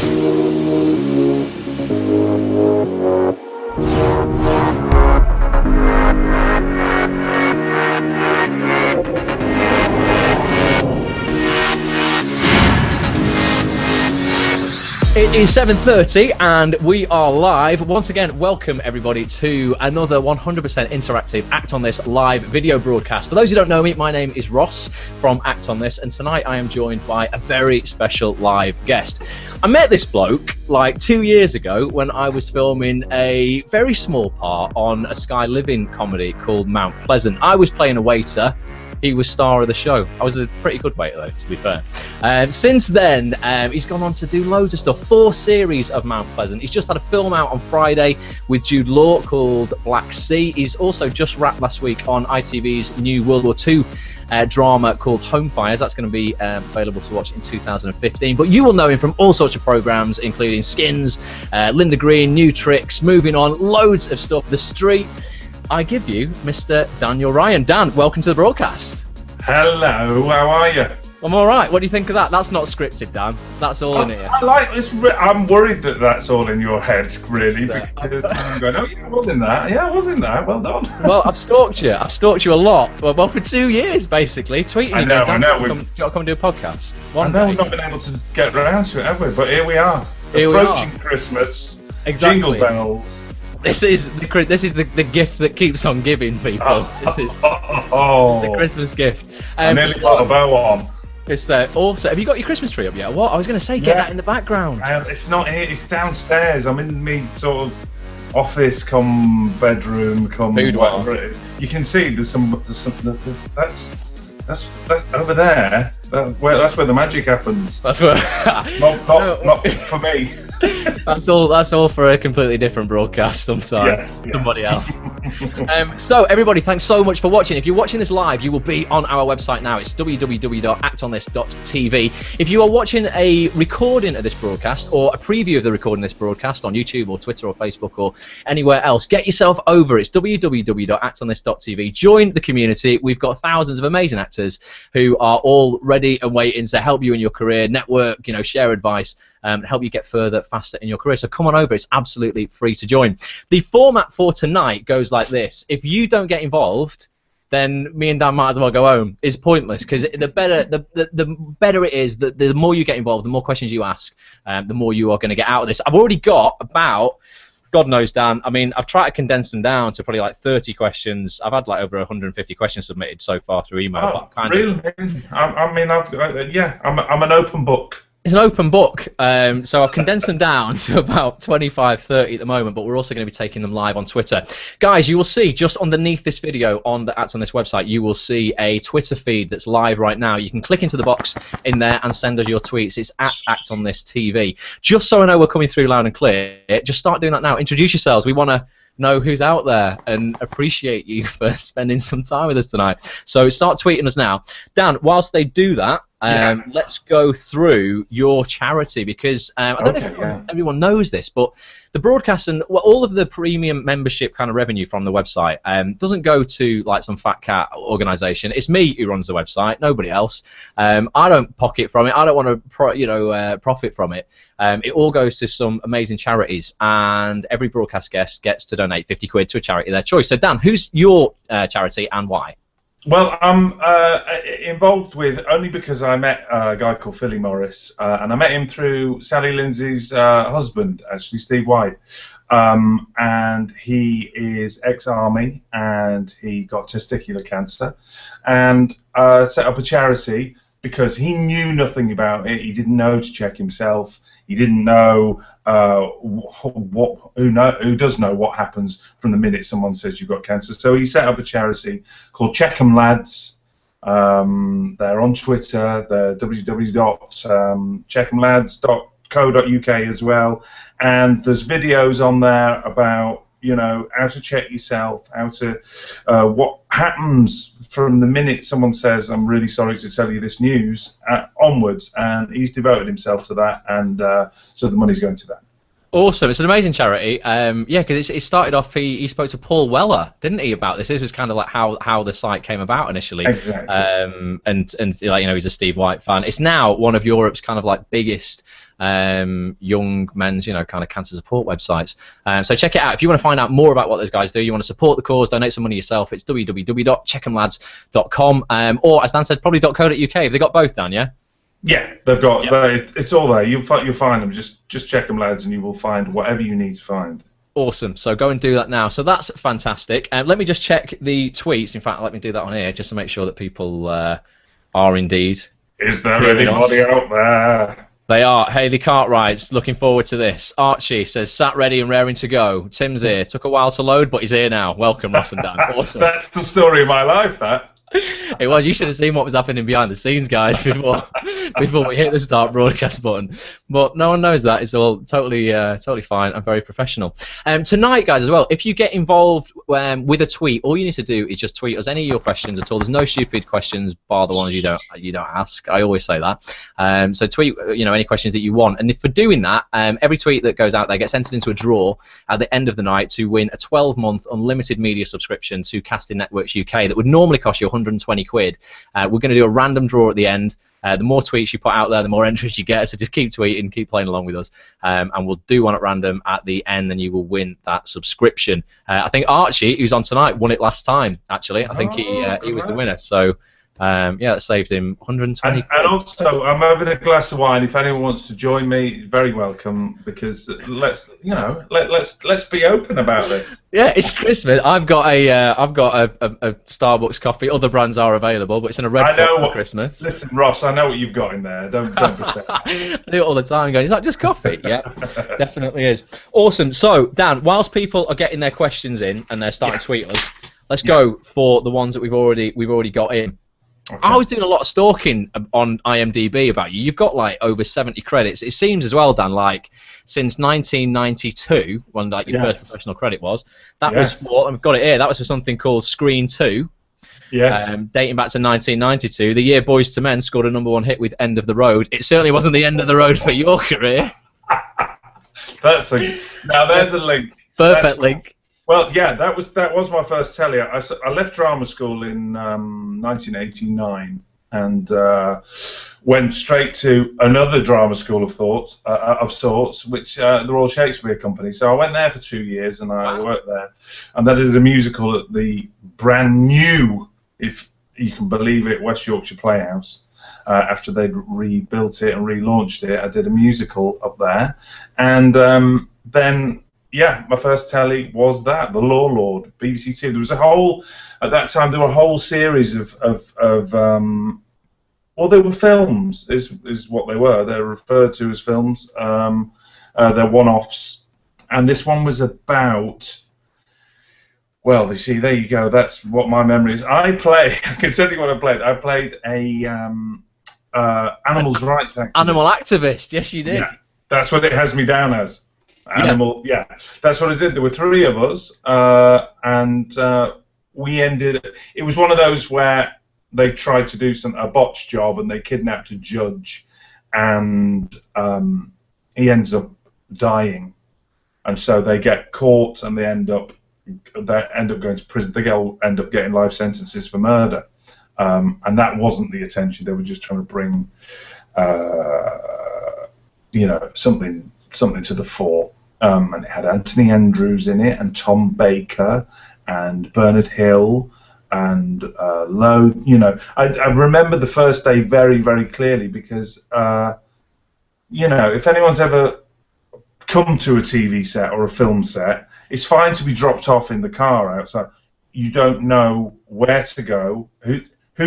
It is 7:30 and we are live. Once again, welcome everybody to another 100% interactive Act on This live video broadcast. For those who don't know me, my name is Ross from Act on This, and tonight I am joined by a very special live guest. I met this bloke like 2 years ago when I was filming a very small part on a Sky Living comedy called Mount Pleasant. I was playing a waiter. He was star of the show. I was a pretty good waiter, though, to be fair. Since then, he's gone on to do loads of stuff. 4 series of Mount Pleasant. He's just had a film out on Friday with Jude Law called Black Sea. He's also just wrapped last week on ITV's new World War II drama called Home Fires. That's going to be available to watch in 2015. But you will know him from all sorts of programmes, including Skins, Linda Green, New Tricks, Moving On, loads of stuff. The Street. I give you Mr. Daniel Ryan. Dan, welcome to the broadcast. Hello, how are you? I'm all right. What do you think of that? That's not scripted, Dan. That's all in here. I like this. I'm worried that that's all in your head, really, because I'm going, oh, yeah, I was in that. Yeah, I was in that. Well done. Well, I've stalked you. I've stalked you a lot. Well, for 2 years, basically. Tweeting I know, me. Dan, I know. Do you want to come and do a podcast? I know we've not been able to get around to it, have we? But here we are. Approaching Christmas. Exactly. Jingle bells. This is the gift that keeps on giving, people. This is the Christmas gift. I nearly got a bow on. It's also. Have you got your Christmas tree up yet? What I was going to say, get that in the background. It's not here. It's downstairs. I'm in me sort of office, come bedroom, come whatever it is. You can see there's that's over there. That's where the magic happens. That's where. Not for me. That's all for a completely different broadcast sometime. Yes, yeah. Somebody else. So everybody, thanks so much for watching. If you're watching this live, you will be on our website now. It's www.actonthis.tv. If you are watching a recording of this broadcast or a preview of the recording of this broadcast on YouTube or Twitter or Facebook or anywhere else, get yourself over. It's www.actonthis.tv. Join the community. We've got thousands of amazing actors who are all ready and waiting to help you in your career, network, share advice, help you get further faster in your career. So come on over. It's absolutely free to join. The format for tonight goes like this. If you don't get involved, then me and Dan might as well go home. It's pointless, because the better it is, the more you get involved, the more questions you ask, the more you are going to get out of this. I've already got about, God knows, Dan, I mean, I've tried to condense them down to probably like 30 questions. I've had like over 150 questions submitted so far through email. Oh, really? I'm an open book. It's an open book, so I've condensed them down to about 25, 30 at the moment, but we're also going to be taking them live on Twitter. Guys, you will see just underneath this video on the Act on This website, you will see a Twitter feed that's live right now. You can click into the box in there and send us your tweets. It's at Act on This TV. Just so I know we're coming through loud and clear, just start doing that now. Introduce yourselves. We want to know who's out there and appreciate you for spending some time with us tonight. So start tweeting us now. Dan, whilst they do that, let's go through your charity, because I don't know if everyone knows this, but the broadcast and all of the premium membership kind of revenue from the website doesn't go to like some fat cat organisation. It's me who runs the website, nobody else. I don't pocket from it. I don't want to profit from it. It all goes to some amazing charities, and every broadcast guest gets to donate 50 quid to a charity of their choice. So Dan, who's your charity and why? Well, I'm involved with, only because I met a guy called Philly Morris, and I met him through Sally Lindsay's husband, actually, Steve White, and he is ex-army, and he got testicular cancer, and set up a charity because he knew nothing about it. He didn't know to check himself. He didn't know who does know what happens from the minute someone says you've got cancer. So he set up a charity called Checkham Lads. They're on Twitter. They're www.checkhamlads.co.uk as well. And there's videos on there about how to check yourself, how to what happens from the minute someone says, I'm really sorry to tell you this news, onwards, and he's devoted himself to that, and so the money's going to that. Awesome. It's an amazing charity. Yeah, because it started off, he spoke to Paul Weller, didn't he, about this? This was kind of like how the site came about initially. Exactly. And like, you know, he's a Steve White fan. It's now one of Europe's kind of like biggest young men's, you know, kind of cancer support websites. So check it out. If you want to find out more about what those guys do, you want to support the cause, donate some money yourself, it's www.checkemlads.com, or as Dan said, probably .co.uk. Have they got both, Dan, yeah? Yeah, they've got. Yep. It's all there. You'll find them. Just check them, lads, and you will find whatever you need to find. Awesome. So go and do that now. So that's fantastic. Let me just check the tweets. In fact, let me do that on here just to make sure that people are indeed. Is there anybody out there? They are. Haley Cartwright's looking forward to this. Archie says, sat ready and raring to go. Tim's here. Took a while to load, but he's here now. Welcome, Ross and Dan. Awesome. That's the story of my life, that. It was. You should have seen what was happening behind the scenes, guys, before we hit the start broadcast button. But no one knows that. It's all totally fine and very professional. Tonight, guys, as well, if you get involved with a tweet, all you need to do is just tweet us any of your questions at all. There's no stupid questions, bar the ones you don't ask. I always say that. So tweet, you know, any questions that you want. And if for doing that, every tweet that goes out there gets entered into a draw at the end of the night to win a 12-month unlimited media subscription to Casting Networks UK that would normally cost you 120 quid. We're going to do a random draw at the end. The more tweets you put out there, the more entries you get. So just keep tweeting, keep playing along with us, and we'll do one at random at the end, and you will win that subscription. I think Archie, who's on tonight, won it last time. Actually, I think he was the winner. So yeah, that saved him 120. And also, I'm having a glass of wine. If anyone wants to join me, very welcome. Because let's be open about it. Yeah, it's Christmas. I've got a Starbucks coffee. Other brands are available, but it's in a red cup for Christmas. Listen, Ross, I know what you've got in there. Don't pretend. I do it all the time. Going, is that just coffee? Yeah, definitely is. Awesome. So, Dan, whilst people are getting their questions in and they're starting to tweet us, let's go for the ones that we've already got in. Okay. I was doing a lot of stalking on IMDb about you. You've got like over 70 credits. It seems as well, Dan, like since 1992, when like your first professional credit was, that was for, I've got it here, that was for something called Screen 2. Yes. Dating back to 1992, the year Boyz II Men scored a #1 hit with End of the Road. It certainly wasn't the end of the road for your career. Now there's a link. Perfect link. Well, yeah, that was my first telly. I left drama school in 1989 and went straight to another drama school of sorts, which the Royal Shakespeare Company. So I went there for 2 years and I worked there, and then I did a musical at the brand new, if you can believe it, West Yorkshire Playhouse. After they'd rebuilt it and relaunched it, I did a musical up there, and then. Yeah, my first telly was that, The Law Lord, BBC Two. There was at that time, there were a whole series of well, they were films, is what they were. They're referred to as films. They're one-offs. And this one was about, well, you see, there you go. That's what my memory is. I can tell you what I played. I played a animals rights activist. Animal activist, yes, you did. Yeah, that's what it has me down as. That's what I did. There were 3 of us, and we ended. It was one of those where they tried to do a botch job, and they kidnapped a judge, and he ends up dying, and so they get caught, and they end up going to prison. They end up getting life sentences for murder, and that wasn't the intention. They were just trying to bring, something to the fore. And it had Anthony Andrews in it, and Tom Baker, and Bernard Hill, and load. I remember the first day very, very clearly because, if anyone's ever come to a TV set or a film set, it's fine to be dropped off in the car outside. You don't know where to go, who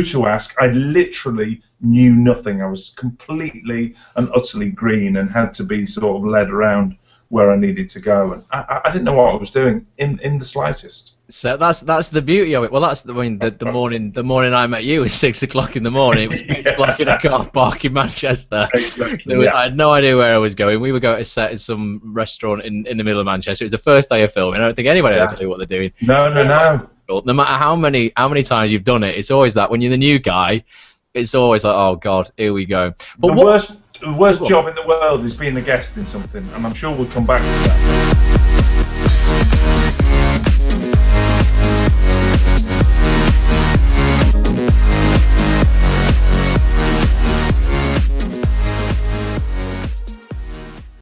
to ask. I literally knew nothing. I was completely and utterly green and had to be sort of led around where I needed to go, and I didn't know what I was doing in the slightest. So that's the beauty of it. Well, that's the morning I met you was 6 o'clock in the morning. It was pitch black in a car park in Manchester. Exactly. I had no idea where I was going. We were going to set in some restaurant in the middle of Manchester. It was the first day of filming. I don't think anybody had a clue what they're doing. No. No matter how many times you've done it, it's always that when you're the new guy. It's always like, oh God, here we go. But The worst job in the world is being the guest in something, and I'm sure we'll come back to that.